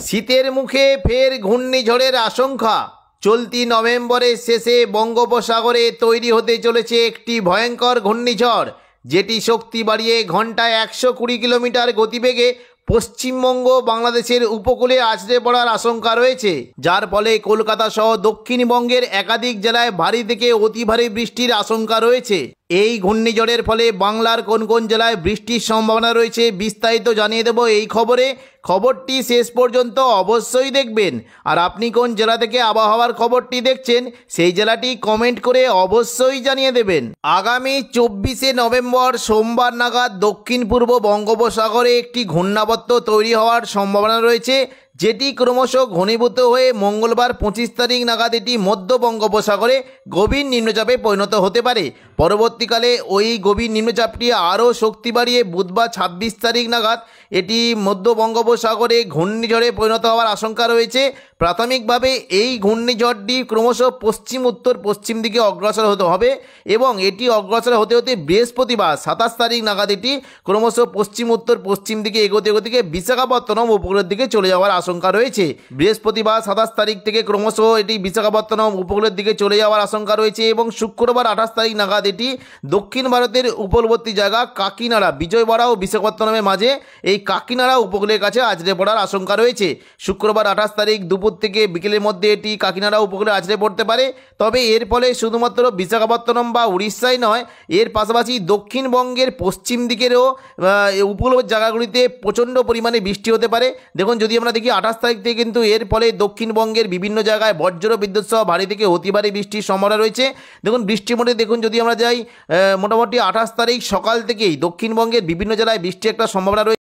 শীতের মুখে ফের ঘূর্ণিঝড়ের আশঙ্কা। চলতি নভেম্বরের শেষে বঙ্গোপসাগরে তৈরি হতে চলেছে একটি ভয়ঙ্কর ঘূর্ণিঝড়, যেটি শক্তি বাড়িয়ে ঘন্টায় 120 কিলোমিটার গতিবেগে পশ্চিমবঙ্গ বাংলাদেশের উপকূলে আছড়ে পড়ার আশঙ্কা রয়েছে, যার ফলে কলকাতা সহ দক্ষিণবঙ্গের একাধিক জেলায় ভারী থেকে অতি ভারী বৃষ্টির আশঙ্কা রয়েছে। এই ঘূর্ণিঝড়ের ফলে বাংলার কোন কোন জেলায় বৃষ্টির সম্ভাবনা রয়েছে বিস্তারিত জানিয়ে দেব এই খবরে। খবরটি শেষ পর্যন্ত অবশ্যই দেখবেন। আর আপনি কোন জেলা থেকে আবহাওয়ার খবরটি দেখছেন সেই জেলাটি কমেন্ট করে অবশ্যই জানিয়ে দেবেন। আগামী 24শে নভেম্বর সোমবার নাগাদ দক্ষিণ পূর্ব বঙ্গোপসাগরে একটি ঘূর্ণাবর্ত তৈরি হওয়ার সম্ভাবনা রয়েছে, যেটি ক্রমশ ঘনীভূত হয়ে মঙ্গলবার 25 তারিখ নাগাদ এটি মধ্য বঙ্গোপসাগরে গভীর নিম্নচাপে পরিণত হতে পারে। পরবর্তীকালে ওই গভীর নিম্নচাপটি আরও শক্তি বাড়িয়ে বুধবার 26 তারিখ নাগাদ এটি মধ্য বঙ্গোপসাগরে ঘূর্ণিঝড়ে পরিণত হওয়ার আশঙ্কা রয়েছে। প্রাথমিকভাবে এই ঘূর্ণিঝড়টি ক্রমশ পশ্চিম উত্তর পশ্চিম দিকে অগ্রসর হতে হবে এবং এটি অগ্রসর হতে হতে বৃহস্পতিবার 27 তারিখ নাগাদ এটি ক্রমশ পশ্চিম উত্তর পশ্চিম দিকে এগোতে এগোতে বিশাখাপত্তনম উপকূলের দিকে চলে যাওয়ার আশঙ্কা রয়েছে। বৃহস্পতিবার 27 তারিখ থেকে ক্রমশ এটি বিশাখাপত্তনম উপকূলের দিকে চলে যাওয়ার আশঙ্কা রয়েছে এবং শুক্রবার 28 তারিখ নাগাদ এটি দক্ষিণ ভারতের উপকূলবর্তী জায়গা কাকিনাড়া, বিজয়বাড়া ও বিশাখাপত্তনমের মাঝে এই কাকিনাড়া উপকূলের কাছে আছড়ে পড়ার আশঙ্কা রয়েছে। শুক্রবার 28 তারিখ দুপুর থেকে বিকেলের মধ্যে এটি কাকিনাড়া উপকূলে আছড়ে পড়তে পারে। তবে এর ফলে শুধুমাত্র বিশাখাপত্তনম বা উড়িষ্যাই নয়, এর পাশাপাশি দক্ষিণবঙ্গের পশ্চিম দিকেরও উপকূলবর্তী জায়গাগুলিতে প্রচণ্ড পরিমাণে বৃষ্টি হতে পারে। দেখুন, যদি আমরা দেখি 28 তারিখ থেকে কিন্তু এর ফলে দক্ষিণবঙ্গের বিভিন্ন জায়গায় বজ্র বিদ্যুৎ সহ ভারী থেকে অতি ভারী বৃষ্টির সম্ভাবনা রয়েছে। দেখুন, বৃষ্টির মধ্যে দেখুন যদি আমরা যাই মোটামুটি 28 তারিখ সকাল থেকেই দক্ষিণবঙ্গের বিভিন্ন জেলায় বৃষ্টির একটা সম্ভাবনা রয়েছে।